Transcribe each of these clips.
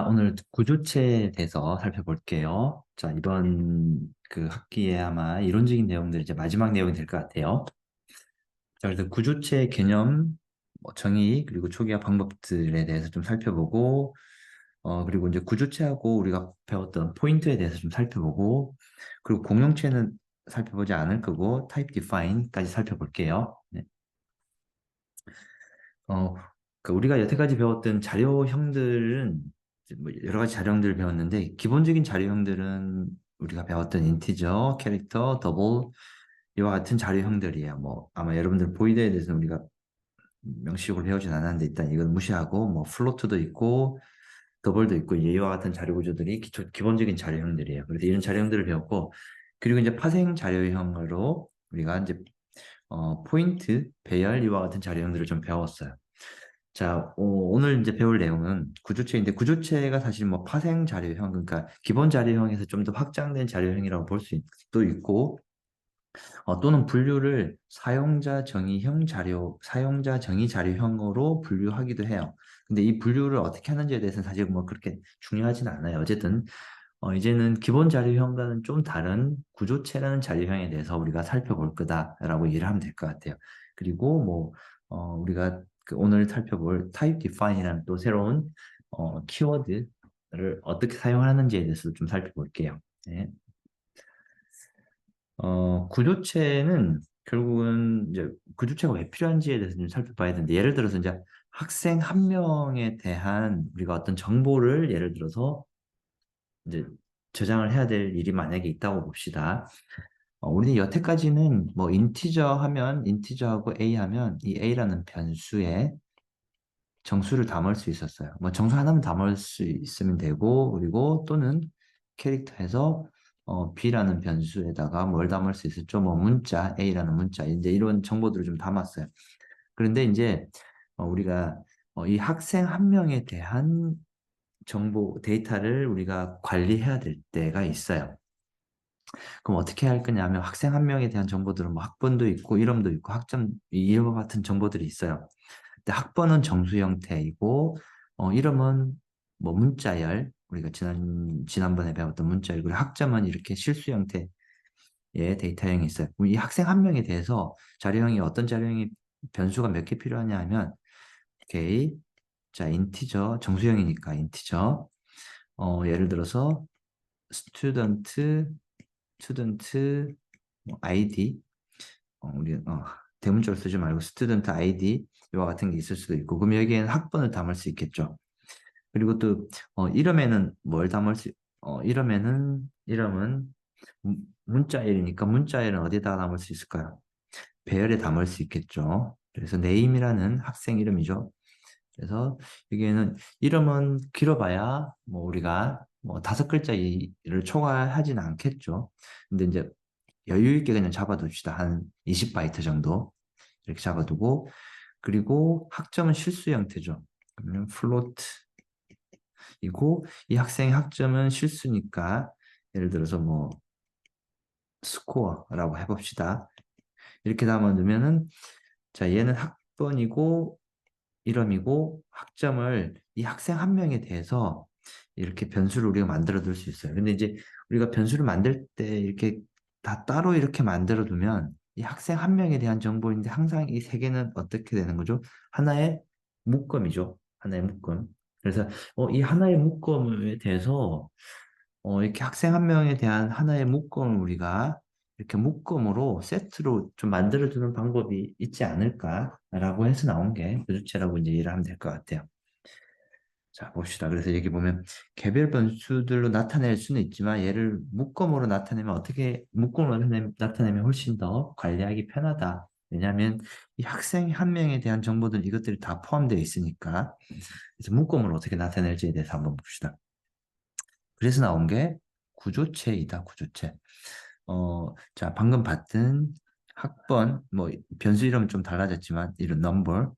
오늘 구조체에 대해서 살펴볼게요. 자, 이번 그 학기에 아마 이론적인 내용들이 이제 마지막 내용이 될 것 같아요. 자, 그래서 구조체 개념, 정의, 그리고 초기화 방법들에 대해서 좀 살펴보고, 그리고 이제 구조체하고 우리가 배웠던 포인트에 대해서 좀 살펴보고, 그리고 공용체는 살펴보지 않을 거고, 타입 디파인까지 살펴볼게요. 네. 어, 우리가 여태까지 배웠던 자료형들은 이제 뭐 여러 가지 자료형들을 배웠는데 기본적인 자료형들은 우리가 배웠던 인티저, 캐릭터, 더블 이와 같은 자료형들이에요. 뭐 아마 여러분들 보이드에 대해서는 우리가 명시적으로 배우진 않았는데 일단 이건 무시하고 뭐 플로트도 있고 더블도 있고 이와 같은 자료 구조들이 기본적인 자료형들이에요. 그래서 이런 자료형들을 배웠고 그리고 이제 파생 자료형으로 우리가 이제 포인트, 배열 이와 같은 자료형들을 좀 배웠어요. 자, 오늘 이제 배울 내용은 구조체인데 구조체가 사실 뭐 파생 자료형, 그러니까 기본 자료형에서 좀 더 확장된 자료형이라고 볼 수도 있고, 또는 분류를 사용자 정의 자료형으로 분류하기도 해요. 근데 이 분류를 어떻게 하는지에 대해서는 사실 뭐 그렇게 중요하진 않아요. 어쨌든 이제는 기본 자료형과는 좀 다른 구조체라는 자료형에 대해서 우리가 살펴볼 거다라고 이해를 하면 될 것 같아요. 그리고 뭐 우리가 오늘 살펴볼 type define이라는 또 새로운 키워드를 어떻게 사용하는지에 대해서 좀 살펴볼게요. 네. 구조체는 결국은 이제 구조체가 왜 필요한지에 대해서 좀 살펴봐야 되는데 예를 들어서 이제 학생 한 명에 대한 우리가 어떤 정보를 예를 들어서 이제 저장을 해야 될 일이 만약에 있다고 봅시다. 우리는 여태까지는 뭐 인티저 하면 인티저하고 A 하면 이 A라는 변수에 정수를 담을 수 있었어요. 뭐 정수 하나만 담을 수 있으면 되고 그리고 또는 캐릭터에서 B라는 변수에다가 뭘 담을 수 있었죠? 뭐 문자 A라는 문자 이제 이런 정보들을 좀 담았어요. 그런데 이제 우리가 이 학생 한 명에 대한 정보 데이터를 우리가 관리해야 될 때가 있어요. 그럼 어떻게 할 거냐면 학생 한 명에 대한 정보들은 뭐 학번도 있고 이름도 있고 학점 이와 같은 정보들이 있어요. 근데 학번은 정수 형태이고 이름은 뭐 문자열 우리가 지난번에 배웠던 문자열 그리고 학점은 이렇게 실수 형태의 데이터형이 있어요. 그럼 이 학생 한 명에 대해서 자료형이 어떤 자료형이 변수가 몇 개 필요하냐 하면 오케이 자 인티저 정수형이니까 인티저 예를 들어서 스튜던트 뭐 아이디 우리 대문자로 쓰지 말고 스튜던트 아이디 이와 같은 게 있을 수도 있고 그럼 여기에는 학번을 담을 수 있겠죠. 그리고 또 이름에는 뭘 담을 수 이름은 문자열이니까 문자열은 어디다 담을 수 있을까요? 배열에 담을 수 있겠죠. 그래서 네임이라는 학생 이름이죠. 그래서 여기에는 이름은 길어봐야 뭐 우리가 뭐 5글자를 초과하지는 않겠죠. 근데 이제 여유 있게 그냥 잡아둡시다. 한 20바이트 정도 이렇게 잡아두고 그리고 학점은 실수 형태죠. 그러면 플로트이고 이 학생의 학점은 실수니까 예를 들어서 뭐 스코어라고 해봅시다. 이렇게 담아두면은 자 얘는 학번이고 이름이고 학점을 이 학생 한 명에 대해서 이렇게 변수를 우리가 만들어 둘 수 있어요. 근데 이제 우리가 변수를 만들 때 이렇게 다 따로 이렇게 만들어 두면 이 학생 한 명에 대한 정보인데 항상 이 세 개는 어떻게 되는 거죠? 하나의 묶음이죠. 하나의 묶음. 그래서 이 하나의 묶음에 대해서 이렇게 학생 한 명에 대한 하나의 묶음을 우리가 이렇게 묶음으로 세트로 좀 만들어주는 방법이 있지 않을까라고 해서 나온 게 교주체라고 이제 이해를 하면 될 것 같아요. 자, 봅시다. 그래서 여기 보면 개별 변수들로 나타낼 수는 있지만 얘를 묶음으로 나타내면 묶음으로 나타내면 훨씬 더 관리하기 편하다. 왜냐하면 이 학생 한 명에 대한 정보들 이것들이 다 포함되어 있으니까 그래서 묶음으로 어떻게 나타낼지에 대해서 한번 봅시다. 그래서 나온 게 구조체이다, 구조체. 자, 방금 봤던 학번, 뭐, 변수 이름은 좀 달라졌지만, 이런 넘버,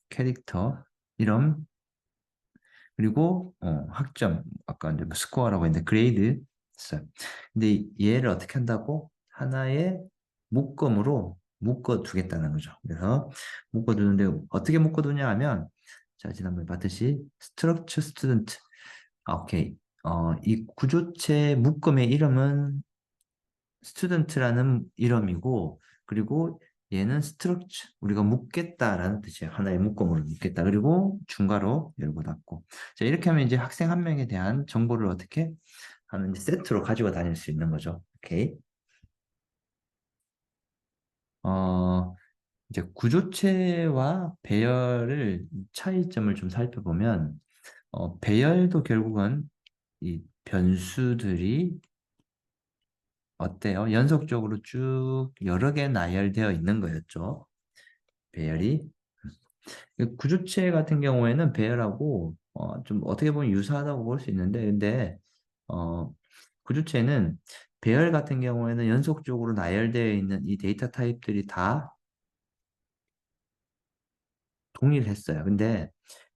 캐릭터, 이름, 그리고, 학점, 아까 이제 뭐 스코어라고 했는데, 그레이드 있어요. 근데 얘를 어떻게 한다고? 하나의 묶음으로 묶어두겠다는 거죠. 그래서 묶어두는데, 어떻게 묶어두냐 하면, 자, 지난번에 봤듯이, 스트럭처 스튜던트. 오케이. 이 구조체 묶음의 이름은 스튜던트라는 이름이고, 그리고 얘는 스트럭처, 우리가 묶겠다라는 뜻이에요. 하나의 묶음으로 묶겠다. 그리고 중괄호 열고 닫고. 자, 이렇게 하면 이제 학생 한 명에 대한 정보를 어떻게 하는지 세트로 가지고 다닐 수 있는 거죠. 오케이. 어, 이제 구조체와 배열을 차이점을 좀 살펴보면, 배열도 결국은 이 변수들이 어때요? 연속적으로 쭉 여러 개 나열되어 있는 거였죠. 배열이. 구조체 같은 경우에는 배열하고 좀 어떻게 보면 유사하다고 볼 수 있는데, 근데 어, 구조체는 배열 같은 경우에는 연속적으로 나열되어 있는 이 데이터 타입들이 다 동일했어요. 근데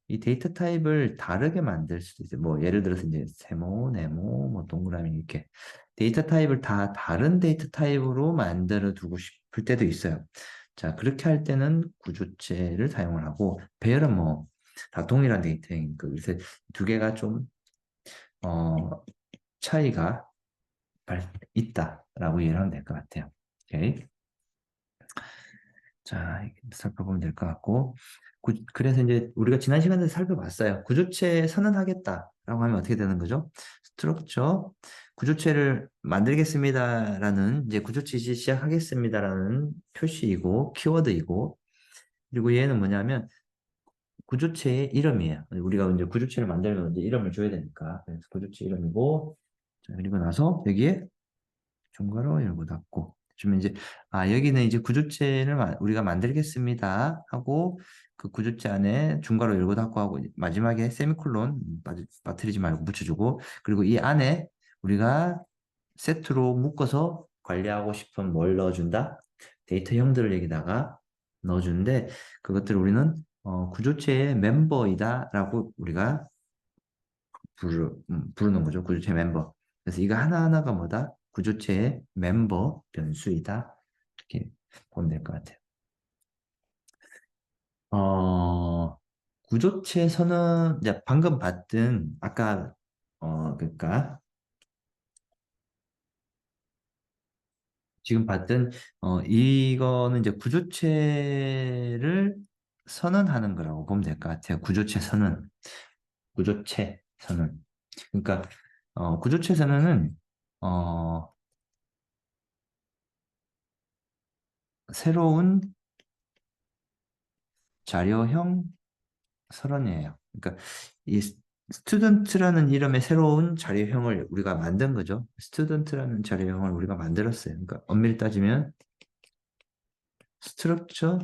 이 데이터 타입을 다르게 만들 수도 있어요. 뭐 예를 들어서 이제 세모, 네모, 뭐 동그라미 이렇게 데이터 타입을 다 다른 데이터 타입으로 만들어 두고 싶을 때도 있어요. 자, 그렇게 할 때는 구조체를 사용을 하고 배열은 뭐 다 동일한 데이터니까 그래서 두 개가 좀 차이가 있다라고 이해를 하면 될 것 같아요. 오케이. 자, 이렇게 살펴보면 될 것 같고. 그래서 이제 우리가 지난 시간에 살펴봤어요. 구조체 선언하겠다라고 하면 어떻게 되는 거죠? 스트럭처, 구조체를 만들겠습니다라는, 이제 구조체 시작하겠습니다라는 표시이고, 키워드이고, 그리고 얘는 뭐냐면 구조체의 이름이에요. 우리가 이제 구조체를 만들면 이제 이름을 줘야 되니까. 그래서 구조체 이름이고, 자, 그리고 나서 여기에 중괄호 열고 닫고 주면 이제 여기는 이제 구조체를 우리가 만들겠습니다 하고 그 구조체 안에 중괄호 열고 닫고 하고 마지막에 세미콜론 빠뜨리지 말고 붙여주고 그리고 이 안에 우리가 세트로 묶어서 관리하고 싶은 뭘 넣어준다? 데이터 형들을 여기다가 넣어주는데 그것들을 우리는 구조체의 멤버이다라고 우리가 부르는 거죠. 구조체 멤버. 그래서 이거 하나하나가 뭐다? 구조체의 멤버 변수이다. 이렇게 보면 될 것 같아요. 구조체에서는 이제 방금 봤던 아까 그러니까 지금 봤던 이거는 이제 구조체를 선언하는 거라고 보면 될 것 같아요. 구조체 선언, 구조체 선언. 그러니까 구조체 선언은 어, 새로운 자료형 선언이에요. 그러니까 이 스튜던트라는 이름의 새로운 자료형을 우리가 만든 거죠. 스튜던트라는 자료형을 우리가 만들었어요. 그러니까 엄밀히 따지면 스트럭처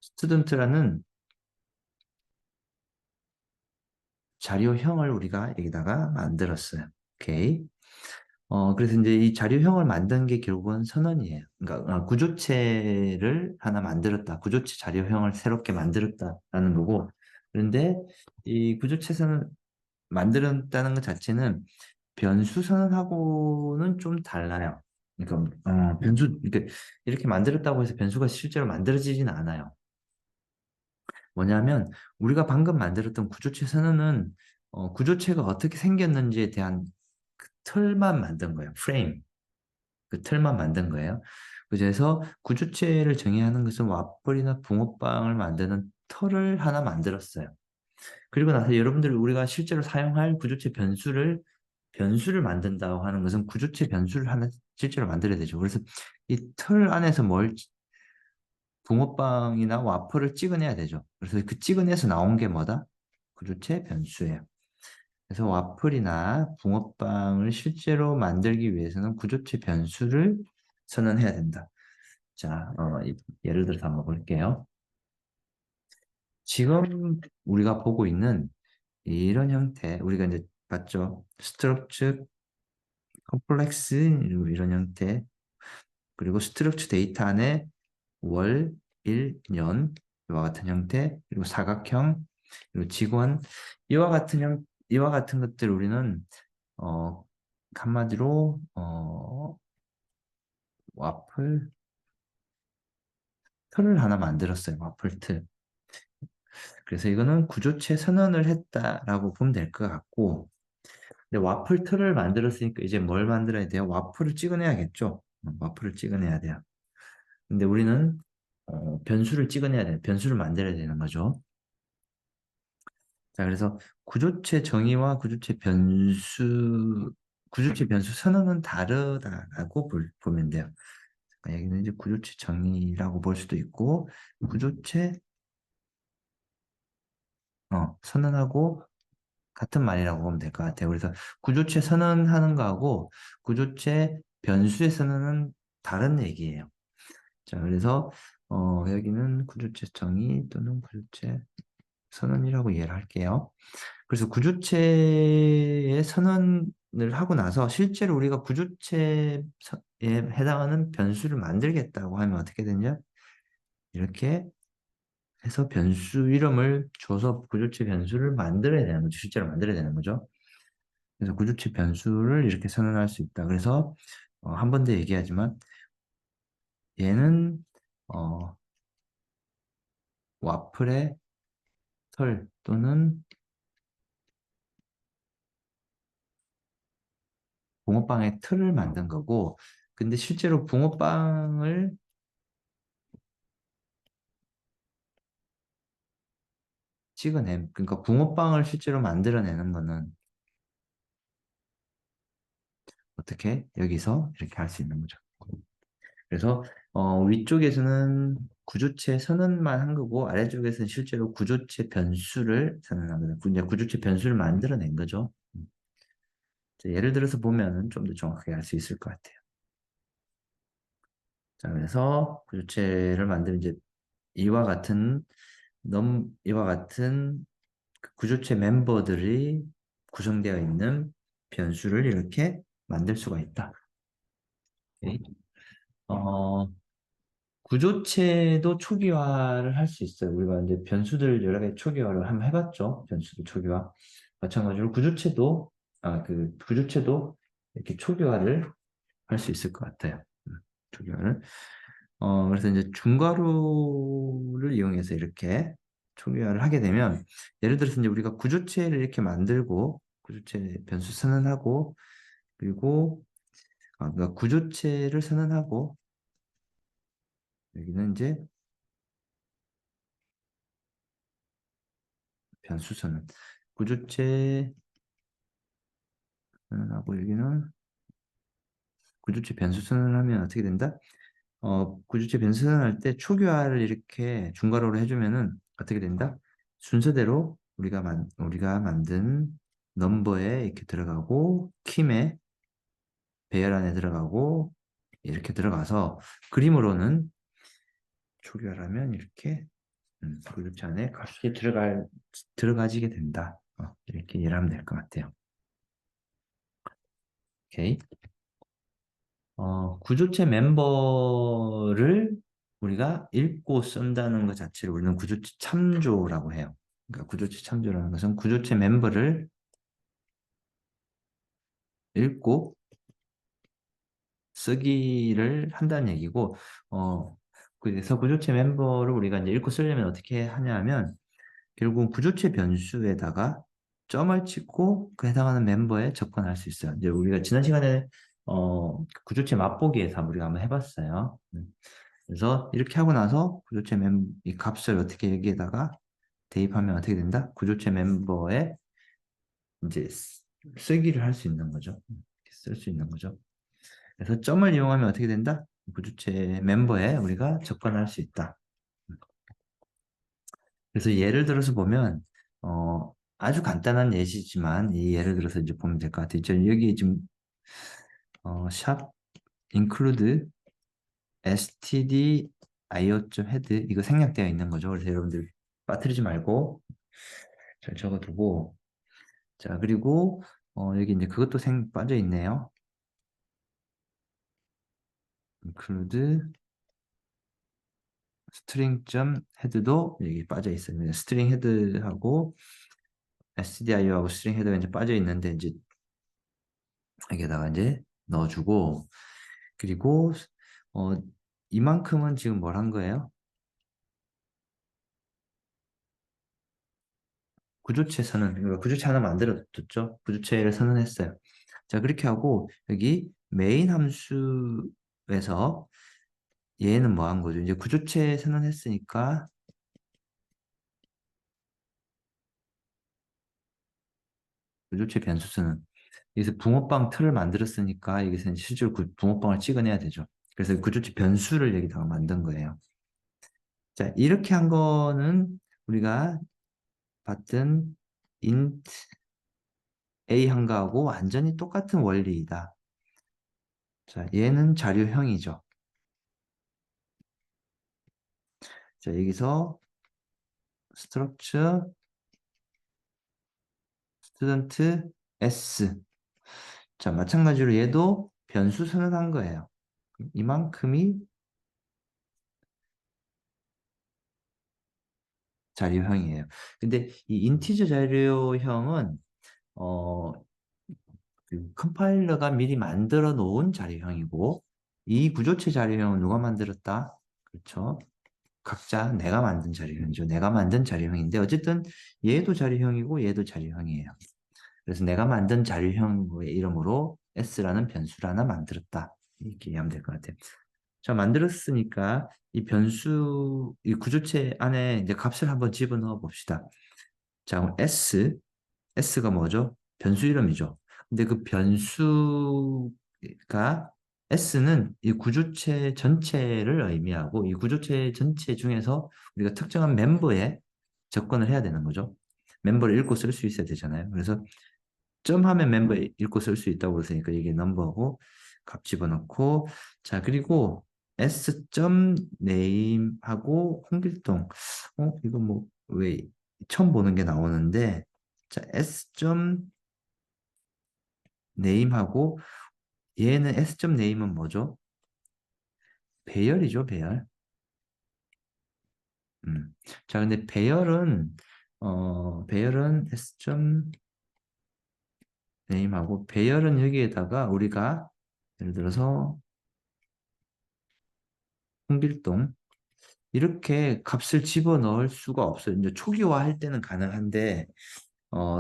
스튜던트라는 자료형을 우리가 여기다가 만들었어요. 오케이. 그래서 이제 이 자료형을 만든 게 결국은 선언이에요. 그러니까 구조체를 하나 만들었다. 구조체 자료형을 새롭게 만들었다라는 거고. 그런데 이 구조체 선언 만들었다는 것 자체는 변수 선언하고는 좀 달라요. 그러니까 변수 이렇게 만들었다고 해서 변수가 실제로 만들어지진 않아요. 뭐냐면 우리가 방금 만들었던 구조체 선언은 구조체가 어떻게 생겼는지에 대한 그 틀만 만든 거예요. 프레임. 그 틀만 만든 거예요. 그래서 구조체를 정의하는 것은 와플이나 붕어빵을 만드는 틀을 하나 만들었어요. 그리고 나서 여러분들 우리가 실제로 사용할 구조체 변수를 만든다고 하는 것은 구조체 변수를 하나 실제로 만들어야 되죠. 그래서 이 틀 안에서 뭘 붕어빵이나 와플을 찍어내야 되죠. 그래서 그 찍어내서 나온 게 뭐다? 구조체 변수예요. 그래서 와플이나 붕어빵을 실제로 만들기 위해서는 구조체 변수를 선언해야 된다. 자, 예를 들어서 한번 볼게요. 지금 우리가 보고 있는 이런 형태, 우리가 이제 봤죠? 스트럭처, 컴플렉스, 이런 형태, 그리고 스트럭처 데이터 안에 월, 일, 년, 이와 같은 형태, 그리고 사각형, 그리고 직원, 이와 같은 것들 우리는, 어, 한마디로, 와플 틀을 하나 만들었어요. 와플 틀. 그래서 이거는 구조체 선언을 했다라고 보면 될 것 같고, 근데 와플 틀을 만들었으니까 이제 뭘 만들어야 돼요? 와플을 찍어내야겠죠? 와플을 찍어내야 돼요. 근데 우리는 변수를 찍어내야 돼요. 변수를 만들어야 되는 거죠. 자, 그래서 구조체 변수 선언은 다르다라고 보면 돼요. 그러니까 여기는 이제 구조체 정의라고 볼 수도 있고, 구조체 선언하고 같은 말이라고 보면 될 것 같아요. 그래서 구조체 선언하는 거하고 구조체 변수의 선언은 다른 얘기예요. 자, 그래서 여기는 구조체 정의 또는 구조체 선언이라고 이해를 할게요. 그래서 구조체의 선언을 하고 나서 실제로 우리가 구조체에 해당하는 변수를 만들겠다고 하면 어떻게 되냐? 이렇게 해서 변수 이름을 줘서 구조체 변수를 만들어야 되는 거죠. 실제로 만들어야 되는 거죠. 그래서 구조체 변수를 이렇게 선언할 수 있다. 그래서 한 번 더 얘기하지만 얘는 어, 와플의 털 또는 붕어빵의 틀을 만든 거고, 근데 실제로 붕어빵을 그러니까 붕어빵을 실제로 만들어내는 거는 어떻게 여기서 이렇게 할 수 있는 거죠. 그래서 위쪽에서는 구조체 선언만 한 거고 아래쪽에서는 실제로 구조체 변수를 선언하거든요. 이제 구조체 변수를 만들어낸 거죠. 예를 들어서 보면은 좀 더 정확하게 알 수 있을 것 같아요. 자, 그래서 구조체를 만들면 이제 이와 같은 이와 같은 그 구조체 멤버들이 구성되어 있는 변수를 이렇게 만들 수가 있다. 오케이. 어, 구조체도 초기화를 할 수 있어요. 우리가 이제 변수들 여러 가지 초기화를 한번 해봤죠. 변수도 초기화. 마찬가지로 그 구조체도 이렇게 초기화를 할 수 있을 것 같아요. 초기화를. 그래서 이제 중괄호를 이용해서 이렇게 초기화를 하게 되면, 예를 들어서 이제 우리가 구조체를 이렇게 만들고, 구조체 변수 선언하고, 그리고, 그러니까 구조체를 선언하고, 여기는 이제 변수 선언. 구조체 선언하고, 여기는 구조체 변수 선언을 하면 어떻게 된다? 구조체 변수 선언할 때 초기화를 이렇게 중괄호로 해주면은 어떻게 된다? 순서대로 우리가 만든 넘버에 이렇게 들어가고, 킴에 배열 안에 들어가고, 이렇게 들어가서 그림으로는 초기화라면 이렇게 구조체 안에 값이 들어가지게 된다. 이렇게 이해를 하면 될 것 같아요. 오케이. 구조체 멤버를 우리가 읽고 쓴다는 것 자체를 우리는 구조체 참조라고 해요. 그러니까 구조체 참조라는 것은 구조체 멤버를 읽고 쓰기를 한다는 얘기고, 그래서 구조체 멤버를 우리가 이제 읽고 쓰려면 어떻게 하냐면, 결국은 구조체 변수에다가 점을 찍고 그 해당하는 멤버에 접근할 수 있어요. 이제 우리가 지난 시간에 구조체 맛보기에서 우리가 한번 해봤어요. 그래서 이렇게 하고 나서 이 값을 어떻게 여기에다가 대입하면 어떻게 된다? 구조체 멤버에 이제 쓰기를 할 수 있는 거죠. 쓸 수 있는 거죠. 그래서 점을 이용하면 어떻게 된다? 구조체 멤버에 우리가 접근할 수 있다. 그래서 예를 들어서 보면 아주 간단한 예시지만 이 예를 들어서 이제 보면 될 것 같아요. 여기 지금 샵 include std io.head 이거 생략되어 있는 거죠. 그래서 여러분들 빠뜨리지 말고 잘 적어두고, 자, 그리고 여기 이제 그것도 빠져 있네요. include string.head도 여기 빠져 있어요. string head하고 stdio하고 string head가 이제 빠져 있는데 이제 여기다가 이제 넣어주고, 그리고 어, 이만큼은 지금 뭘 한 거예요? 구조체 선언, 그러니까 구조체 하나 만들어뒀죠. 구조체를 선언했어요. 자, 그렇게 하고 여기 메인 함수에서 얘는 뭐 한 거죠? 이제 구조체 선언했으니까 구조체 변수 선언. 여기서 붕어빵 틀을 만들었으니까 여기서 실제로 붕어빵을 찍어내야 되죠. 그래서 구조체 변수를 여기다가 만든 거예요. 자, 이렇게 한 거는 우리가 봤던 int a 한 거하고 완전히 똑같은 원리이다. 자, 얘는 자료형이죠. 자, 여기서 struct student s. 자, 마찬가지로 얘도 변수 선언한 거예요. 이만큼이 자료형이에요. 근데 이 인티저 자료형은 어, 그 컴파일러가 미리 만들어 놓은 자료형이고 이 구조체 자료형은 누가 만들었다? 그렇죠? 각자 내가 만든 자료형이죠. 내가 만든 자료형인데 어쨌든 얘도 자료형이고 얘도 자료형이에요. 그래서 내가 만든 자료형의 이름으로 S라는 변수를 하나 만들었다. 이렇게 이해하면 될 것 같아요. 자, 만들었으니까 이 변수, 이 구조체 안에 이제 값을 한번 집어넣어 봅시다. 자, 그럼 S가 뭐죠? 변수 이름이죠. 근데 그 변수가 S는 이 구조체 전체를 의미하고 이 구조체 전체 중에서 우리가 특정한 멤버에 접근을 해야 되는 거죠. 멤버를 읽고 쓸 수 있어야 되잖아요. 그래서 점하면 멤버 읽고 쓸 수 있다고 그랬으니까 이게 넘버고 값 집어넣고 자 그리고 s.name하고 홍길동 이거 뭐 왜 처음 보는 게 나오는데 자 s.name하고 얘는 s.name은 뭐죠? 배열이죠 배열. 자 근데 배열은 s.name하고 배열은 여기에다가 우리가 예를 들어서 홍길동 이렇게 값을 집어넣을 수가 없어요. 이제 초기화할 때는 가능한데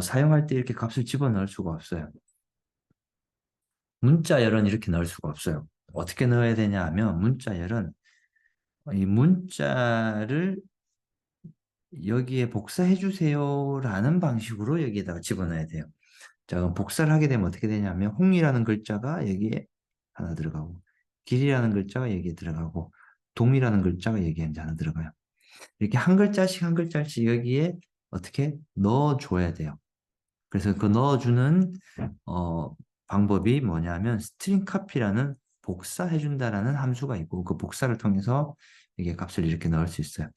사용할 때 이렇게 값을 집어넣을 수가 없어요. 문자열은 이렇게 넣을 수가 없어요. 어떻게 넣어야 되냐 하면 문자열은 이 문자를 여기에 복사해 주세요라는 방식으로 여기에다가 집어넣어야 돼요. 자, 그럼 복사를 하게 되면 어떻게 되냐면 홍이라는 글자가 여기에 하나 들어가고 길이라는 글자가 여기에 들어가고 동이라는 글자가 여기에 이제 하나 들어가요. 이렇게 한 글자씩 한 글자씩 여기에 어떻게 넣어줘야 돼요. 그래서 그 넣어주는 어, 방법이 뭐냐면 스트링 카피라는 복사해준다라는 함수가 있고 그 복사를 통해서 이게 값을 이렇게 넣을 수 있어요.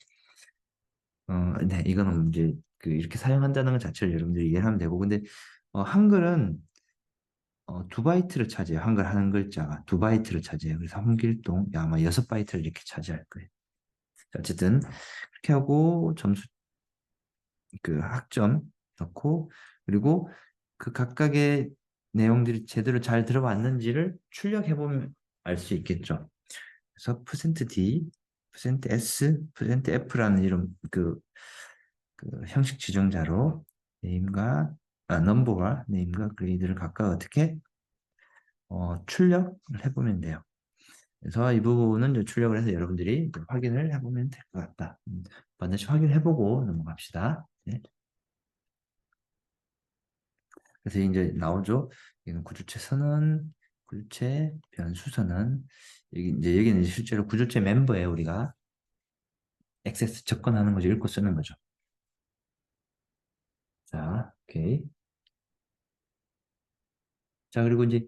네, 이거는 이제 그 이렇게 사용한다는 것 자체를 여러분들이 이해하면 되고 근데 한글은 두 바이트를 차지해요. 한글 한 글자가 두 바이트를 차지해요. 그래서 홍길동 아마 여섯 바이트를 이렇게 차지할 거예요. 어쨌든 그렇게 하고 점수 그 학점 넣고 그리고 그 각각의 내용들이 제대로 잘 들어왔는지를 출력해 보면 알 수 있겠죠. 그래서 %d, %s, %f라는 이런 그 형식 지정자로 네임과 넘버와 네임과 그레이드를 각각 어떻게 출력을 해보면 돼요. 그래서 이 부분은 이제 출력을 해서 여러분들이 확인을 해보면 될 것 같다. 반드시 확인해보고 넘어갑시다. 네. 그래서 이제 나오죠. 이건 구조체 선언, 구조체 변수 선언. 여기는 이제 실제로 구조체 멤버에 우리가 액세스 접근하는 거죠. 읽고 쓰는 거죠. 자, 오케이. 자, 그리고 이제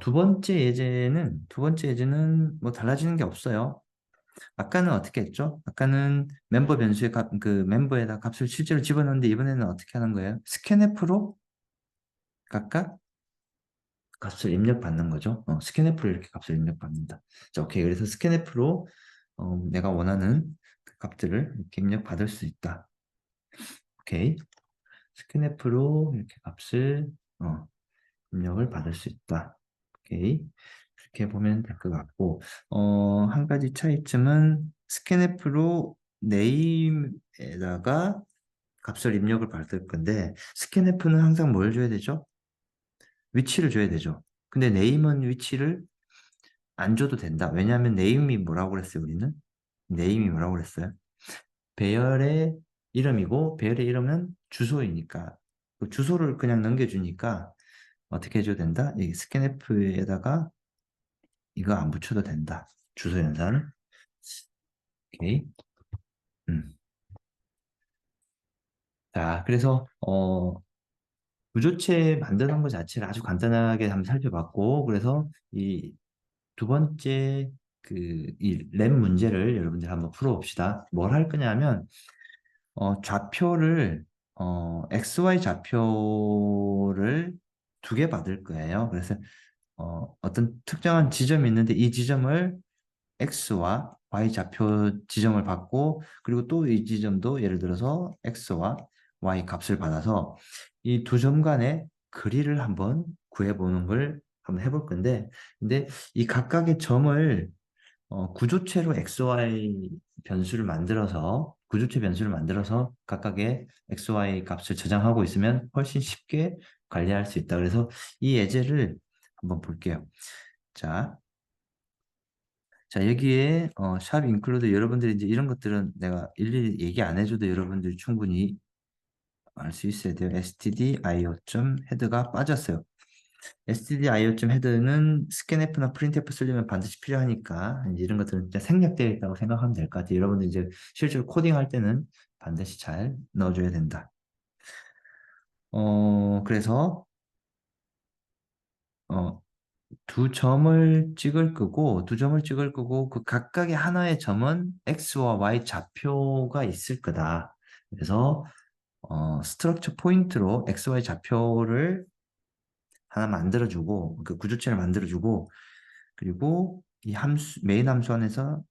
두 번째 예제는 뭐 달라지는 게 없어요. 아까는 어떻게 했죠? 아까는 멤버 변수에 그 멤버에다 값을 실제로 집어넣는데 이번에는 어떻게 하는 거예요? 스캔F로 각각 값을 입력받는 거죠. 스캔F로 이렇게 값을 입력받는다. 자, 오케이. 그래서 스캔F로 내가 원하는 그 값들을 이렇게 입력받을 수 있다. 오케이. 스캔F로 이렇게 값을 입력을 받을 수 있다. 오케이. 그렇게 보면 될 것 같고, 한 가지 차이점은 스캔F로 네임에다가 값을 입력을 받을 건데 스캔f는 항상 뭘 줘야 되죠? 위치를 줘야 되죠. 근데 name은 위치를 안 줘도 된다. 왜냐하면 name이 뭐라고 그랬어요, 우리는? name이 뭐라고 그랬어요? 배열의 이름이고 배열의 이름은 주소이니까 그 주소를 그냥 넘겨주니까 어떻게 해줘야 된다? 이 스캔f에다가 이거 안 붙여도 된다. 주소 연산을. 오케이. 음. 자, 그래서 구조체 만드는 것 자체를 아주 간단하게 한번 살펴봤고, 그래서 이 두 번째 이 램 문제를 여러분들 한번 풀어봅시다. 뭘 할 거냐면 좌표를 XY 좌표를 두 개 받을 거예요. 그래서 어떤 특정한 지점이 있는데 이 지점을 X와 Y 좌표 지점을 받고 그리고 또 이 지점도 예를 들어서 X와 Y 값을 받아서 이 두 점 간의 거리를 한번 구해보는 걸 한번 해볼 건데 근데 이 각각의 점을 구조체로 XY 변수를 만들어서 구조체 변수를 만들어서 각각의 XY 값을 저장하고 있으면 훨씬 쉽게 관리할 수 있다. 그래서 이 예제를 한번 볼게요. 자, 여기에 샵 인클루드 여러분들이 이제 이런 것들은 내가 일일이 얘기 안 해줘도 여러분들이 충분히 알 수 있어야 돼요. stdio.head가 빠졌어요. stdio.head는 scanf나 printf 쓰려면 반드시 필요하니까 이제 이런 것들은 진짜 생략되어 있다고 생각하면 될 것 같아요. 여러분들 이제 실제로 코딩할 때는 반드시 잘 넣어줘야 된다. 그래서 어, 두 점을 찍을 거고 그 각각의 하나의 점은 x와 y 좌표가 있을 거다. 그래서 스트럭처 포인트로 xy 좌표를 하나 만들어주고 그 구조체를 만들어주고 그리고 이 함수 메인 함수 안에서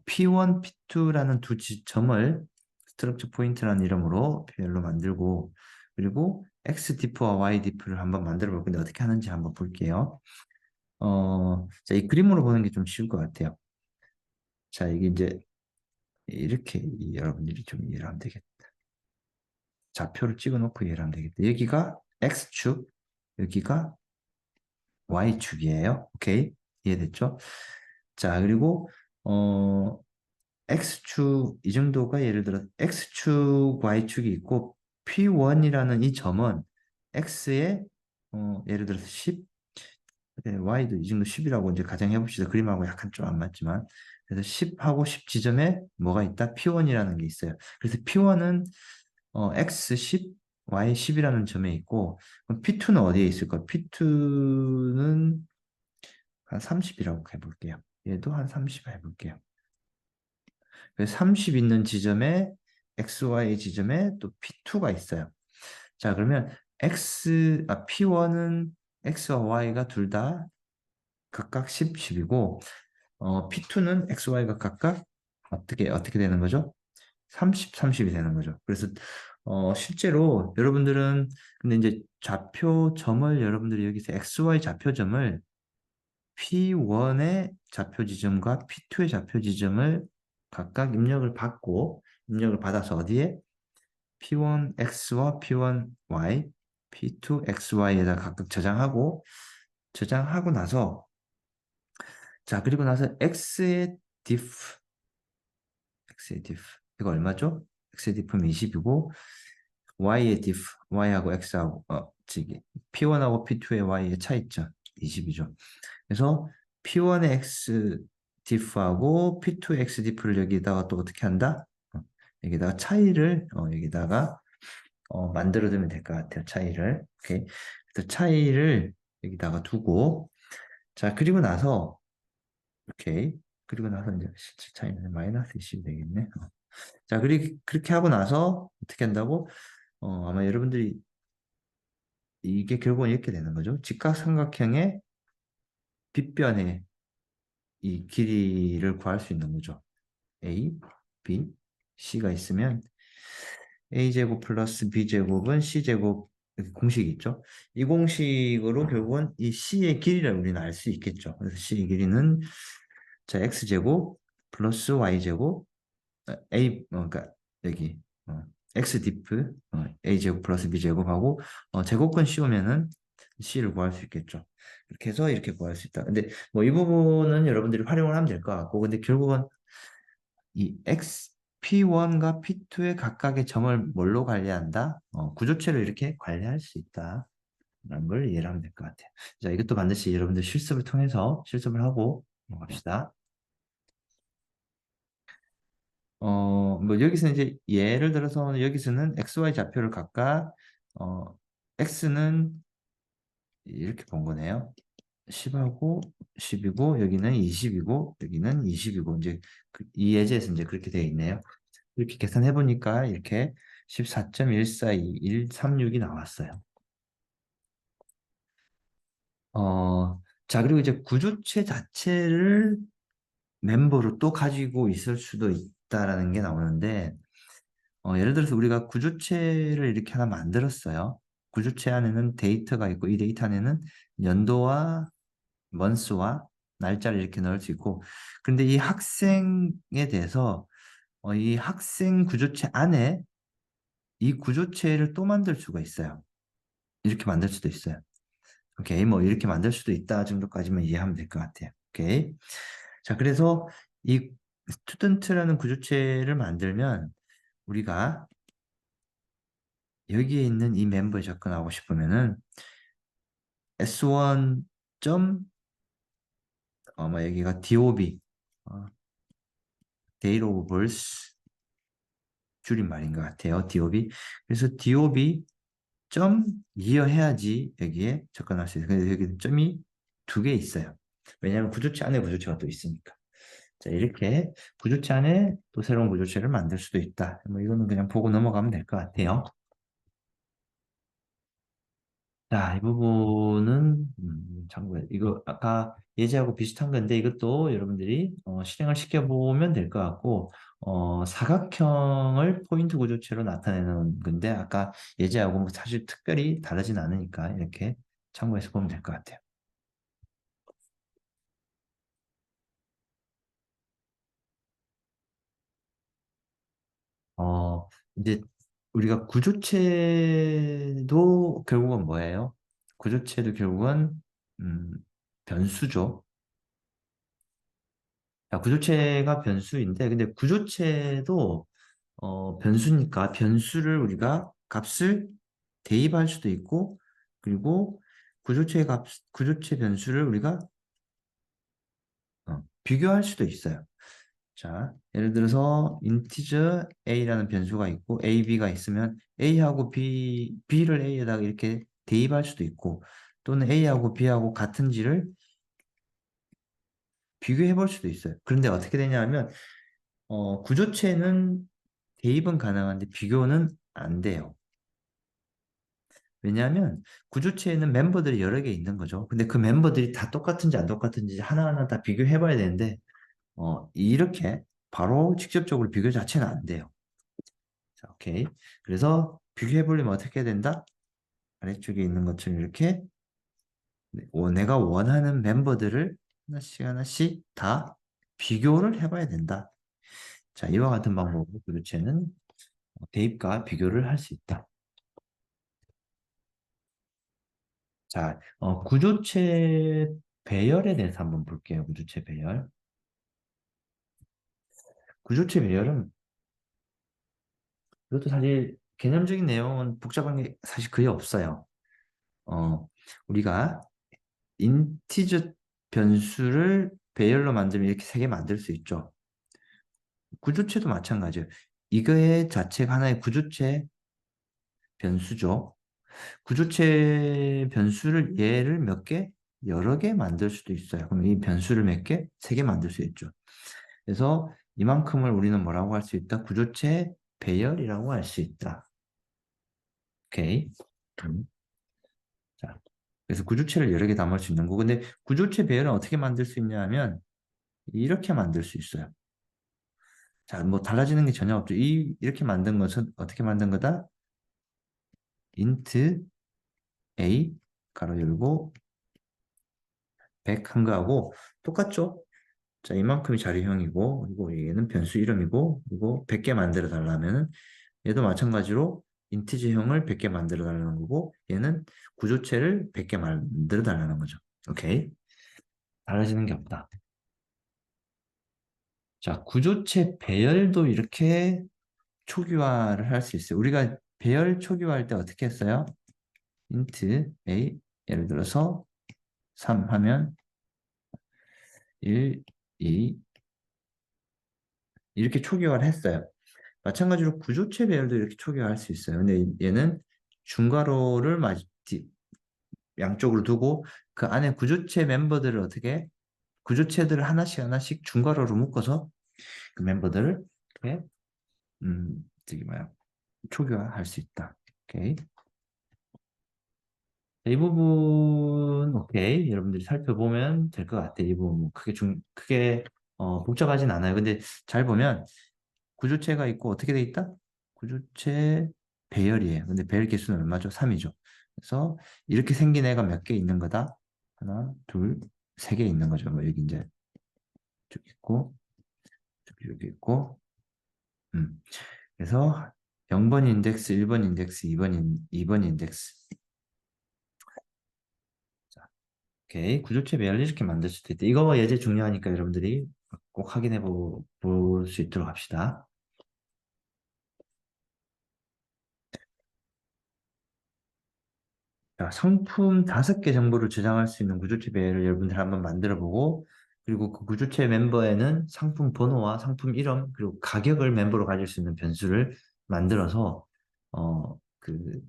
P1, P2라는 두 점을 스트럭처 포인트라는 이름으로 배열로 만들고 그리고 xdiff와 ydiff를 한번 만들어 볼 건데 어떻게 하는지 한번 볼게요. 자, 이 그림으로 보는 게 좀 쉬울 것 같아요. 자, 이게 이제 이렇게 여러분들이 좀 이해를 하면 되겠다. 좌표를 찍어 놓고 이해를 하면 되겠다. 여기가 x축, 여기가 y축이에요. 오케이? 이해됐죠? 자, 그리고 x축 이 정도가 예를 들어 x축, y축이 있고 P1이라는 이 점은 x의 예를 들어서 10, y도 이 정도 10이라고 이제 가정해 봅시다. 그림하고 약간 좀 안 맞지만 그래서 10하고 10 지점에 뭐가 있다? P1이라는 게 있어요. 그래서 P1은 x 10, y 10이라는 점에 있고 그럼 P2는 어디에 있을까? P2는 한 30이라고 해볼게요. 얘도 한 30 해볼게요. 30 있는 지점에 XY 지점에 또 P2가 있어요. 자, 그러면 P1은 X와 Y가 둘 다 각각 10, 10이고, P2는 XY가 각각 어떻게 되는 거죠? 30, 30이 되는 거죠. 그래서, 실제로 여러분들은, 근데 이제 좌표점을 여러분들이 여기서 XY 좌표점을 P1의 좌표 지점과 P2의 좌표 지점을 각각 입력을 받아서 어디에 P1X와 P1Y, P2XY에다 각각 저장하고 나서 자 그리고 나서 X의 diff 이거 얼마죠? X의 diff는 20이고 Y의 diff, Y하고 X하고 P1하고 P2의 Y의 차이점 20이죠. 그래서 P1의 X diff하고 P2의 X diff를 여기다가 또 어떻게 한다? 여기다가 차이를 여기다가 만들어두면 될 것 같아요. 차이를. 오케이. 그래서 차이를 여기다가 두고 자 그리고 나서 오케이. 그리고 나서 이제 실질 차이는 마이너스 20이 되겠네. 자 그렇게 하고 나서 어떻게 한다고? 아마 여러분들이 이게 결국은 이렇게 되는 거죠. 직각삼각형의 빗변의 이 길이를 구할 수 있는 거죠. A, B, C가 있으면 A제곱 플러스 B제곱은 C제곱 이렇게 공식이 있죠. 이 공식으로 결국은 이 C의 길이를 우리는 알 수 있겠죠. 그래서 C의 길이는 자 X제곱 플러스 Y제곱 그러니까 여기 xdiff a제곱 플러스 b제곱하고 제곱근 씌우면은 c를 구할 수 있겠죠. 이렇게 해서 이렇게 구할 수 있다. 근데 뭐 이 부분은 여러분들이 활용을 하면 될 것 같고, 근데 결국은 이 x p1과 p2의 각각의 점을 뭘로 관리한다? 구조체를 이렇게 관리할 수 있다. 라는 걸 이해를 하면 될 것 같아요. 자, 이것도 반드시 여러분들 실습을 통해서 실습을 하고 넘어갑시다. 뭐 여기서 이제 예를 들어서 여기서는 XY 좌표를 각각 X는 이렇게 본 거네요. 10하고 10이고 여기는 20이고 여기는 20이고 이제 이 예제에서 이제 그렇게 되어 있네요. 이렇게 계산해 보니까 이렇게 14.142136이 나왔어요. 자, 그리고 이제 구조체 자체를 멤버로 또 가지고 있을 수도 있다라는 게 나오는데, 예를 들어서 우리가 구조체를 이렇게 하나 만들었어요. 구조체 안에는 데이터가 있고, 이 데이터 안에는 연도와 먼스와 날짜를 이렇게 넣을 수 있고, 근데 이 학생에 대해서 이 학생 구조체 안에 이 구조체를 또 만들 수가 있어요. 이렇게 만들 수도 있어요. 오케이, 뭐 이렇게 만들 수도 있다 정도까지만 이해하면 될 것 같아요. 오케이. 자, 그래서 이 스튜던트라는 구조체를 만들면 우리가 여기에 있는 이 멤버에 접근하고 싶으면은 S1 점, 뭐 여기가 DOB, Date of Birth 줄임말인 것 같아요. DOB. 그래서 DOB 점 이어해야지 여기에 접근할 수 있어요. 근데 여기 점이 두 개 있어요. 왜냐하면 구조체 안에 구조체가 또 있으니까. 자, 이렇게 구조체 안에 또 새로운 구조체를 만들 수도 있다. 뭐 이거는 그냥 보고 넘어가면 될 것 같아요. 자, 이 부분은 참고해. 이거 아까 예제하고 비슷한 건데 이것도 여러분들이 실행을 시켜보면 될 것 같고 사각형을 포인트 구조체로 나타내는 건데 아까 예제하고 뭐 사실 특별히 다르진 않으니까 이렇게 참고해서 보면 될 것 같아요. 이제 우리가 구조체도 결국은 뭐예요? 구조체도 결국은 음, 변수죠. 자, 구조체가 변수인데, 근데 구조체도 변수니까 변수를 우리가 값을 대입할 수도 있고, 그리고 구조체 변수를 우리가 비교할 수도 있어요. 자, 예를 들어서 인티저 a라는 변수가 있고 a, b가 있으면 a하고 b를 a에다가 이렇게 대입할 수도 있고 또는 a하고 b하고 같은지를 비교해 볼 수도 있어요. 그런데 어떻게 되냐면 구조체는 대입은 가능한데 비교는 안 돼요. 왜냐하면 구조체에는 멤버들이 여러 개 있는 거죠. 근데 그 멤버들이 다 똑같은지 안 똑같은지 하나하나 다 비교해 봐야 되는데 이렇게 바로 직접적으로 비교 자체는 안 돼요. 자, 오케이. 그래서 비교해 보려면 어떻게 된다? 아래쪽에 있는 것처럼 이렇게 내가 원하는 멤버들을 하나씩 하나씩 다 비교를 해봐야 된다. 자, 이와 같은 방법으로 도대체는 대입과 비교를 할 수 있다. 자, 구조체 배열에 대해서 한번 볼게요. 구조체 배열. 구조체 배열은 이것도 사실 개념적인 내용은 복잡한 게 사실 거의 없어요. 우리가 인티저 변수를 배열로 만들면 이렇게 세 개 만들 수 있죠. 구조체도 마찬가지예요. 이거의 자체가 하나의 구조체 변수죠. 구조체 변수를 얘를 몇 개? 여러 개 만들 수도 있어요. 그럼 이 변수를 몇 개? 세 개 만들 수 있죠. 그래서 이만큼을 우리는 뭐라고 할 수 있다? 구조체 배열이라고 할 수 있다. 오케이. 자, 그래서 구조체를 여러 개 담을 수 있는 거. 근데 구조체 배열은 어떻게 만들 수 있냐 하면 이렇게 만들 수 있어요. 자, 뭐 달라지는 게 전혀 없죠. 이렇게 만든 것은 어떻게 만든 거다? int a 가로 열고 100 한 거하고 똑같죠? 자, 이만큼이 자리형이고 그리고 얘는 변수 이름이고 그리고 100개 만들어 달라면은 얘도 마찬가지로 인티저형을 100개 만들어 달라는 거고 얘는 구조체를 100개 만들어 달라는 거죠. 오케이. 달라지는 게 없다. 자, 구조체 배열도 이렇게 초기화를 할 수 있어요. 우리가 배열 초기화할 때 어떻게 했어요? int a 예를 들어서 3 하면 1, 2 이렇게 초기화를 했어요. 마찬가지로 구조체 배열도 이렇게 초기화할 수 있어요. 근데 얘는 중괄호를 양쪽으로 두고 그 안에 구조체 멤버들을 어떻게 구조체들을 하나씩 하나씩 중괄호로 묶어서 그 멤버들을 이렇게 저기 뭐야 초기화할 수 있다. 오케이. 이 부분 오케이 여러분들이 살펴보면 될 것 같아요. 이 부분 뭐 크게 복잡하진 않아요. 근데 잘 보면 구조체가 있고 어떻게 돼 있다? 구조체 배열이에요. 근데 배열 개수는 얼마죠? 3이죠. 그래서 이렇게 생긴 애가 몇 개 있는 거다? 하나, 둘, 세 개 있는 거죠. 뭐 여기 이제 쭉 있고 여기 있고 그래서 0번 인덱스, 1번 인덱스, 2번 인덱스. 자, 오케이. 구조체 배열 이렇게 만들 수도 있다. 이거 예제 중요하니까 여러분들이 꼭 확인해 볼 수 있도록 합시다. 자, 상품 5개 정보를 저장할 수 있는 구조체 배열을 여러분들 한번 만들어 보고 그리고 그 구조체 멤버에는 상품 번호와 상품 이름 그리고 가격을 멤버로 가질 수 있는 변수를 만들어서 그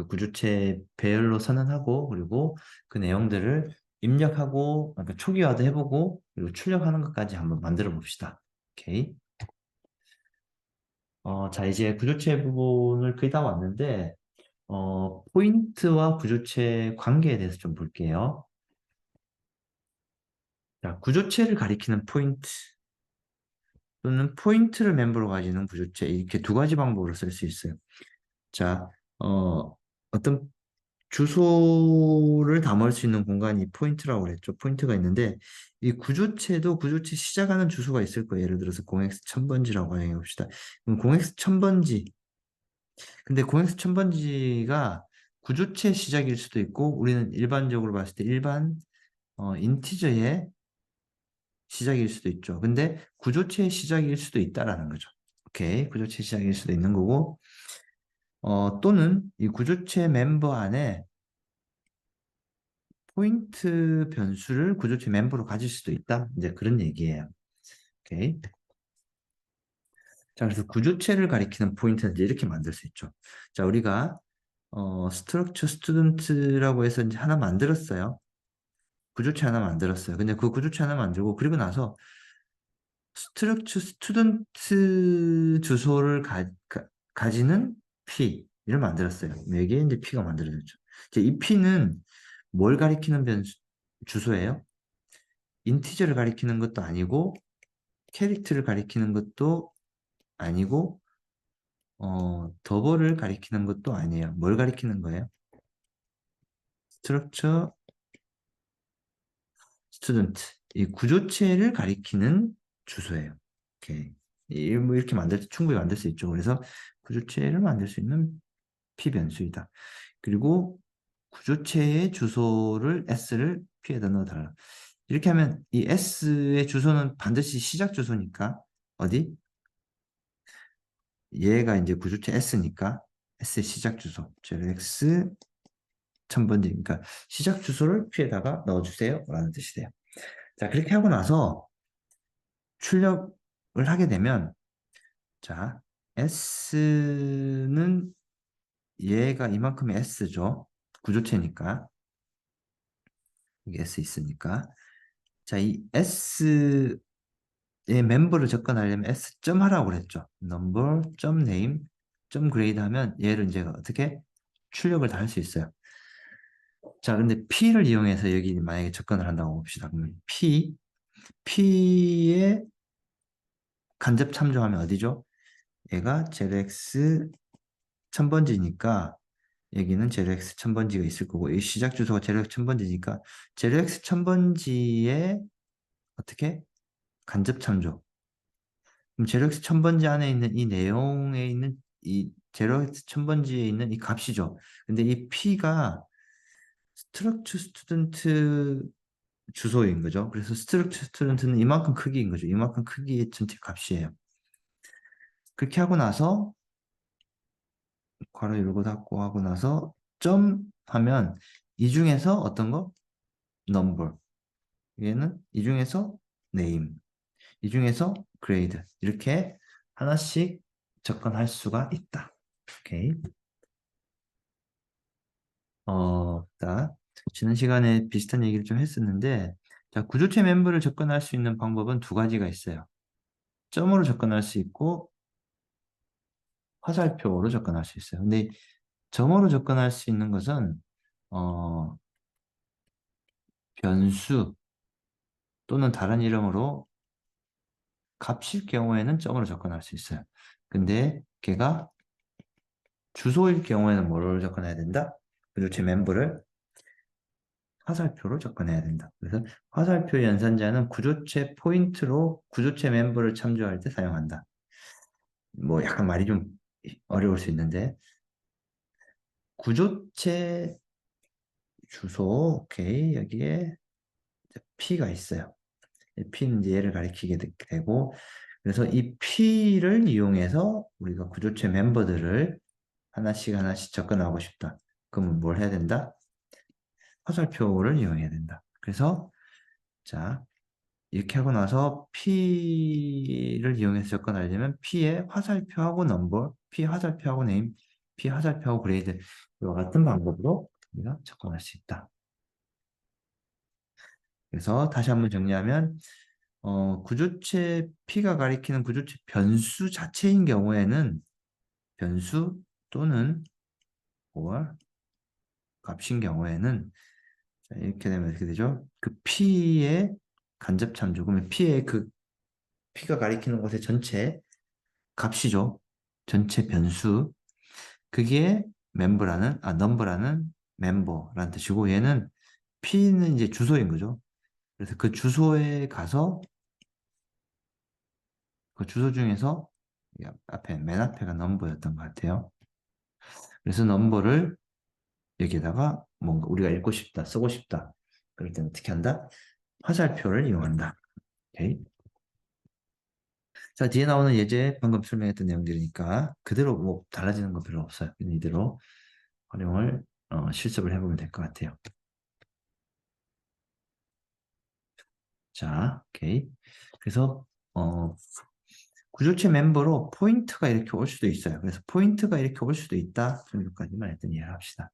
구조체 배열로 선언하고 그리고 그 내용들을 입력하고 그러니까 초기화도 해보고 그리고 출력하는 것까지 한번 만들어 봅시다. 오케이. 자 이제 구조체 부분을 거의 다 왔는데 포인트와 구조체 관계에 대해서 좀 볼게요. 자, 구조체를 가리키는 포인트 또는 포인트를 멤버로 가지는 구조체 이렇게 두 가지 방법으로 쓸 수 있어요. 자, 어떤 주소를 담을 수 있는 공간이 포인트라고 그랬죠. 포인트가 있는데 이 구조체도 구조체 시작하는 주소가 있을 거예요. 예를 들어서 0x1000번지라고 가정해 봅시다. 그럼 0x1000번지 근데 0x1000번지가 구조체 시작일 수도 있고 우리는 일반적으로 봤을 때 일반 인티저의 시작일 수도 있죠. 근데 구조체의 시작일 수도 있다라는 거죠. 오케이. 구조체 시작일 수도 있는 거고 또는 이 구조체 멤버 안에 포인트 변수를 구조체 멤버로 가질 수도 있다. 이제 그런 얘기예요. 오케이. 자, 그래서 구조체를 가리키는 포인트는 이제 이렇게 만들 수 있죠. 자, 우리가 스트럭처 스튜던트라고 해서 이제 하나 만들었어요. 구조체 하나 만들었어요. 근데 그 구조체 하나 만들고 그리고 나서 스트럭처 스튜던트 주소를 가지는 P를 만들었어요. 여기에 이제 P가 만들어졌죠. 이제 이 P는 뭘 가리키는 주소예요? 인티저를 가리키는 것도 아니고 캐릭터를 가리키는 것도 아니고 더블을 가리키는 것도 아니에요. 뭘 가리키는 거예요? 스트럭처 스튜던트 이 구조체를 가리키는 주소예요. 오케이. 뭐 이렇게 충분히 만들 수 있죠. 그래서 구조체를 만들 수 있는 P 변수이다. 그리고 구조체의 주소를 S를 P에다 넣어달라. 이렇게 하면 이 S의 주소는 반드시 시작 주소니까 어디? 얘가 이제 구조체 S니까 S의 시작 주소 X 1000번지 그러니까 시작 주소를 P에다가 넣어주세요 라는 뜻이 돼요. 자 그렇게 하고 나서 출력을 하게 되면 자 S는 얘가 이만큼의 S죠. 구조체니까 여기 S 있으니까 자 이 S의 멤버를 접근하려면 S 하라고 그랬죠. number, name, grade 하면 얘를 이제 어떻게 출력을 다 할 수 있어요. 자, 근데 P를 이용해서 여기 만약에 접근을 한다고 봅시다. 그러면 P에 간접 참조하면 어디죠? 얘가 ZX 1000번지니까 여기는 ZX 1000번지가 있을 거고 이 시작 주소가 ZX 1000번지니까 ZX 1000번지에 어떻게 간접 참조 그럼 제로엑스 1000번지 안에 있는 이 내용에 있는 이 제로엑스 1000번지에 있는 이 값이죠. 근데 이 P가 스트럭처 스튜던트 주소인 거죠. 그래서 스트럭처 스튜던트는 이만큼 크기인 거죠. 이만큼 크기의 전체 값이에요. 그렇게 하고 나서 괄호 열고 닫고 하고 나서 점 하면 이 중에서 어떤 거? number. 얘는 이 중에서 name. 이 중에서 grade. 이렇게 하나씩 접근할 수가 있다. 오케이. 자, 지난 시간에 비슷한 얘기를 좀 했었는데, 자, 구조체 멤버를 접근할 수 있는 방법은 두 가지가 있어요. 점으로 접근할 수 있고, 화살표로 접근할 수 있어요. 근데 점으로 접근할 수 있는 것은, 어, 변수 또는 다른 이름으로 값일 경우에는 점으로 접근할 수 있어요. 근데 걔가 주소일 경우에는 뭐로 접근해야 된다? 구조체 멤버를 화살표로 접근해야 된다. 그래서 화살표 연산자는 구조체 포인트로 구조체 멤버를 참조할 때 사용한다. 뭐 약간 말이 좀 어려울 수 있는데 구조체 주소 오케이 여기에 P가 있어요. P는 이제 얘를 가리키게 되고 그래서 이 P를 이용해서 우리가 구조체 멤버들을 하나씩 하나씩 접근하고 싶다. 그러면 뭘 해야 된다? 화살표를 이용해야 된다. 그래서 자 이렇게 하고 나서 P를 이용해서 접근하려면 P의 화살표하고 넘버, P 화살표하고 네임, P 화살표하고 그레이드 이와 같은 방법으로 우리가 접근할 수 있다. 그래서 다시 한번 정리하면 구조체 P가 가리키는 구조체 변수 자체인 경우에는 변수 또는 or 값인 경우에는 자, 이렇게 되면 어떻게 되죠? 그 P의 간접 참조, 그러면 P의 그 P가 가리키는 것의 전체 값이죠. 전체 변수. 그게 넘버라는 멤버라는 뜻이고 얘는 P는 이제 주소인 거죠. 그래서 그 주소에 가서 그 주소 중에서 맨 앞에가 넘버였던 것 같아요. 그래서 넘버를 여기에다가 뭔가 우리가 읽고 싶다, 쓰고 싶다. 그럴 때는 어떻게 한다? 화살표를 이용한다. 오케이. 자, 뒤에 나오는 예제 방금 설명했던 내용들이니까 그대로 뭐 달라지는 거 별로 없어요. 이대로 활용을 실습을 해보면 될 것 같아요. 자, 오케이. 그래서 구조체 멤버로 포인트가 이렇게 올 수도 있어요. 그래서 포인트가 이렇게 올 수도 있다. 정도까지만 일단 이해를 합시다.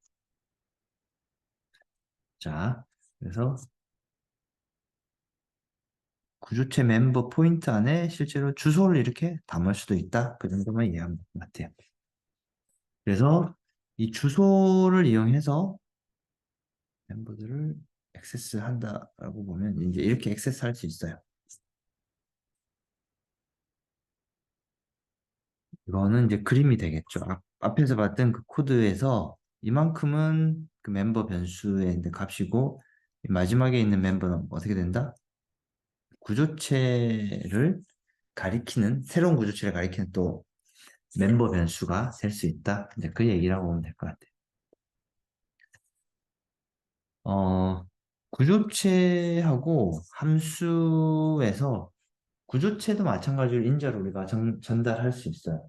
자, 그래서 구조체 멤버 포인트 안에 실제로 주소를 이렇게 담을 수도 있다. 그 정도만 이해하면 될 것 같아요. 그래서 이 주소를 이용해서 멤버들을 액세스한다라고 보면 이제 이렇게 액세스할 수 있어요. 이거는 이제 그림이 되겠죠. 앞에서 봤던 그 코드에서 이만큼은 그 멤버 변수의 이제 값이고 마지막에 있는 멤버는 어떻게 된다? 구조체를 가리키는 새로운 구조체를 가리키는 또 멤버 변수가 될 수 있다. 이제 그 얘기라고 보면 될 것 같아요. 구조체하고 함수에서 구조체도 마찬가지로 인자로 우리가 전달할 수 있어요.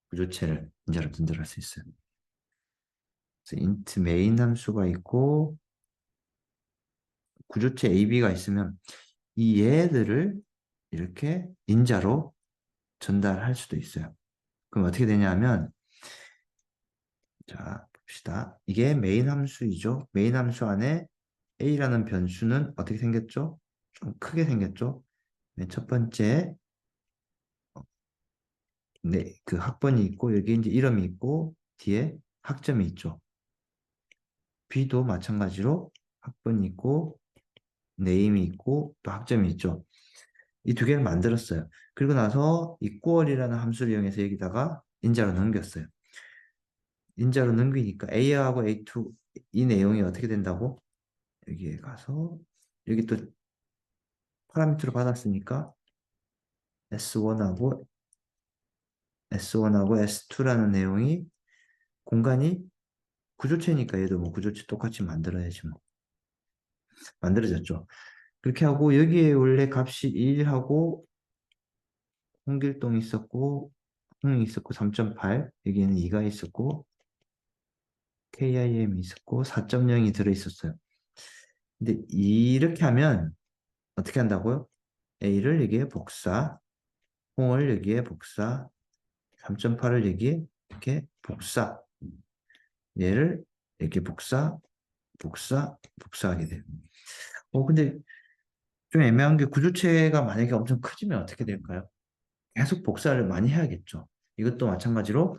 구조체를 인자로 전달할 수 있어요. 그래서 int 메인 함수가 있고 구조체 AB가 있으면 이 얘들을 이렇게 인자로 전달할 수도 있어요. 그럼 어떻게 되냐면 자 봅시다. 이게 메인 함수이죠. 메인 함수 안에 A라는 변수는 어떻게 생겼죠? 좀 크게 생겼죠. 맨 첫 번째 네, 그 학번이 있고 여기 이제 이름이 있고 뒤에 학점이 있죠. B도 마찬가지로 학번이 있고 네임이 있고 또 학점이 있죠. 이 두 개를 만들었어요. 그리고 나서 equal이라는 함수를 이용해서 여기다가 인자로 넘겼어요. 인자로 넘기니까 A하고 A2 이 내용이 어떻게 된다고? 여기에 가서 여기 또 파라미터를 받았으니까 S1하고 S1하고 S2라는 내용이 공간이 구조체니까 얘도 뭐 구조체 똑같이 만들어야지 뭐. 만들어졌죠. 그렇게 하고 여기에 원래 값이 1하고 홍길동이 있었고 홍이 있었고 3.8 여기에는 2가 있었고 KIM이 있었고 4.0이 들어있었어요. 근데 이렇게 하면 어떻게 한다고요? A를 여기에 복사, 홍을 여기에 복사, 3.8을 여기에 이렇게 복사, 얘를 이렇게 복사, 복사, 복사하게 돼요. 근데 좀 애매한 게 구조체가 만약에 엄청 커지면 어떻게 될까요? 계속 복사를 많이 해야겠죠. 이것도 마찬가지로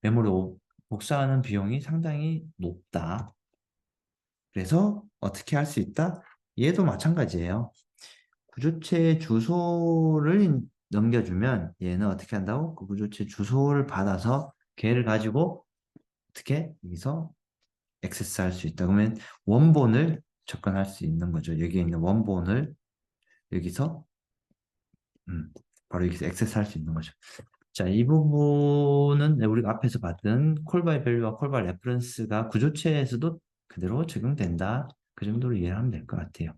메모리 복사하는 비용이 상당히 높다. 그래서 어떻게 할 수 있다? 얘도 마찬가지예요. 구조체 주소를 넘겨주면 얘는 어떻게 한다고? 그 구조체 주소를 받아서 걔를 가지고 어떻게 여기서 액세스할 수 있다. 그러면 원본을 접근할 수 있는 거죠. 여기에 있는 원본을 여기서 바로 여기서 액세스할 수 있는 거죠. 자, 이 부분은 우리가 앞에서 봤던 콜바이 밸류와 콜바이 레퍼런스가 구조체에서도 그대로 적용된다. 그 정도로 이해하면 될 것 같아요.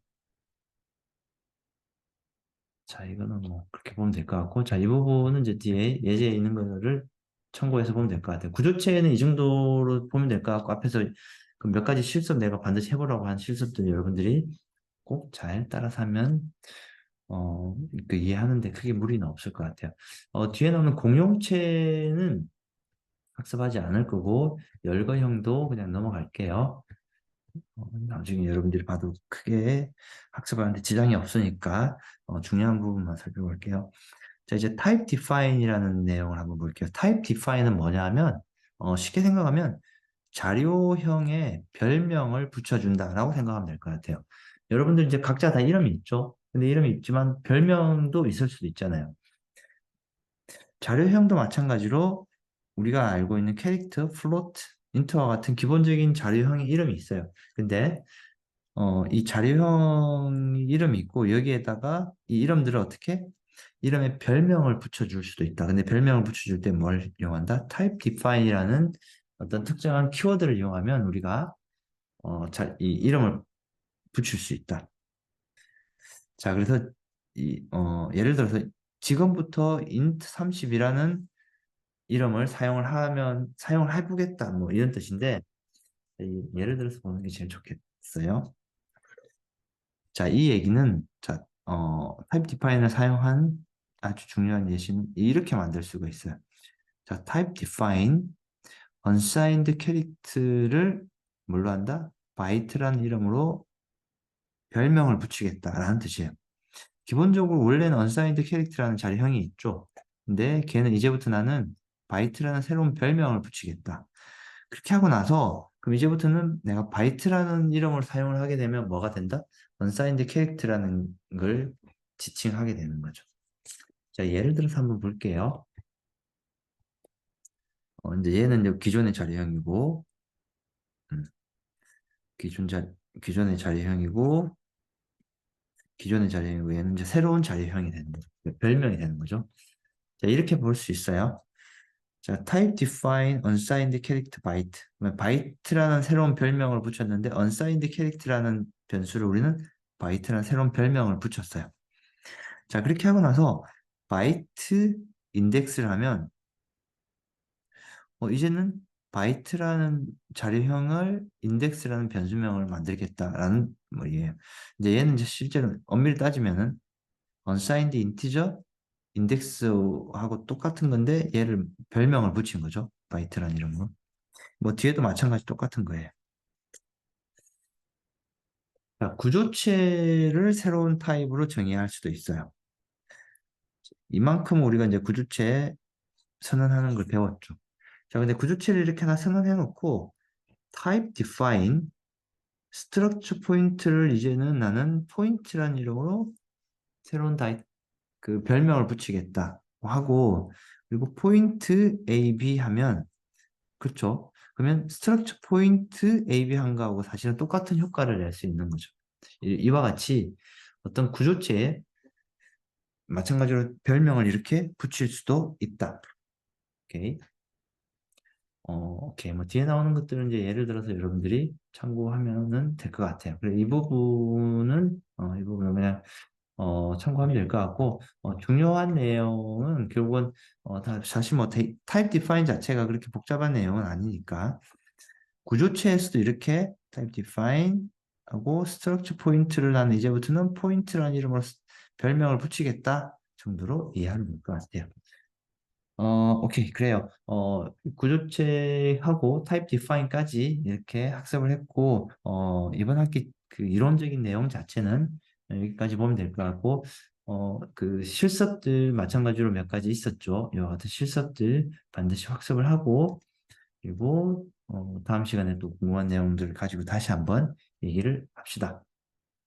자, 이거는 뭐 그렇게 보면 될 것 같고, 자, 이 부분은 이제 뒤에 예제에 있는 거를 참고해서 보면 될 것 같아요. 구조체는 이 정도로 보면 될 것 같고, 앞에서 그 몇 가지 실습 내가 반드시 해보라고 한 실습들 여러분들이 꼭 잘 따라서 하면 그 이해하는데 크게 무리는 없을 것 같아요. 뒤에 나오는 공용체는 학습하지 않을 거고, 열거형도 그냥 넘어갈게요. 나중에 여러분들이 봐도 크게 학습하는데 지장이 없으니까 중요한 부분만 살펴볼게요. 자, 이제 type define이라는 내용을 한번 볼게요. type define은 뭐냐 하면, 쉽게 생각하면 자료형에 별명을 붙여준다라고 생각하면 될 것 같아요. 여러분들 이제 각자 다 이름이 있죠? 근데 이름이 있지만 별명도 있을 수도 있잖아요. 자료형도 마찬가지로 우리가 알고 있는 캐릭터, 플로트, 인트와 같은 기본적인 자료형의 이름이 있어요. 근데 이 자료형 이름이 있고 여기에다가 이 이름들을 어떻게 이름에 별명을 붙여줄 수도 있다. 근데 별명을 붙여줄 때 뭘 이용한다? type define이라는 어떤 특정한 키워드를 이용하면 우리가 이 이름을 붙일 수 있다. 자, 그래서 예를 들어서 지금부터 int 30이라는 이름을 사용을 해보겠다. 뭐 이런 뜻인데 예를 들어서 보는 게 제일 좋겠어요. 자, 이 얘기는 자, type define을 사용한 아주 중요한 예시는 이렇게 만들 수가 있어요. 자, type define unsigned character를 뭘로 한다? byte라는 이름으로 별명을 붙이겠다라는 뜻이에요. 기본적으로 원래는 unsigned character라는 자리형이 있죠. 근데 걔는 이제부터 나는 byte라는 새로운 별명을 붙이겠다. 그렇게 하고 나서 그럼 이제부터는 내가 byte라는 이름을 사용을 하게 되면 뭐가 된다? unsigned character라는 걸 지칭하게 되는 거죠. 자, 예를 들어서 한번 볼게요. 이제 얘는 이제 기존의 자리형이고, 음, 기존 자, 기존의 자리형이고, 기존의 자리형이고, 얘는 이제 새로운 자리형이 되는 거죠. 별명이 되는 거죠. 자, 이렇게 볼 수 있어요. 자, type define unsigned character byte. byte라는 새로운 별명을 붙였는데, unsigned character라는 변수를 우리는 byte라는 새로운 별명을 붙였어요. 자, 그렇게 하고 나서 byte 인덱스를 하면, 이제는 바이트라는 자료형을 인덱스라는 변수명을 만들겠다라는 뭐예요. 이제 얘는 이제 실제로 엄밀히 따지면은 unsigned integer 인덱스하고 똑같은 건데 얘를 별명을 붙인 거죠. 바이트라는 이름으로. 뭐 뒤에도 마찬가지 똑같은 거예요. 자, 구조체를 새로운 타입으로 정의할 수도 있어요. 이만큼 우리가 이제 구조체 선언하는 걸 배웠죠. 자, 근데 구조체를 이렇게 하나 선언해 놓고 type define 스트럭처 포인트를 이제는 나는 포인트란 이름으로 새로운 그 별명을 붙이겠다 하고 그리고 포인트 AB 하면 그렇죠. 그러면 스트럭처 포인트 AB 한 거하고 사실은 똑같은 효과를 낼 수 있는 거죠. 이와 같이 어떤 구조체에 마찬가지로 별명을 이렇게 붙일 수도 있다. 오케이. 오케이. 뭐 뒤에 나오는 것들은 이제 예를 들어서 여러분들이 참고하면은 될 것 같아요. 그래, 이 부분은 그냥 참고하면 될 것 같고, 중요한 내용은 결국은 사실 뭐 타입 디파인 자체가 그렇게 복잡한 내용은 아니니까 구조체에서도 이렇게 타입 디파인 하고 스트럭처 포인트를 나는 이제부터는 포인트라는 이름으로 별명을 붙이겠다 정도로 이해하면 될 것 같아요. 오케이. 그래요. 구조체하고 타입 디파인까지 이렇게 학습을 했고, 이번 학기 그 이론적인 내용 자체는 여기까지 보면 될 것 같고, 그 실습들 마찬가지로 몇 가지 있었죠. 이와 같은 실습들 반드시 학습을 하고, 그리고 다음 시간에 또 궁금한 내용들을 가지고 다시 한번 얘기를 합시다.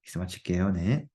여기서 마칠게요. 네.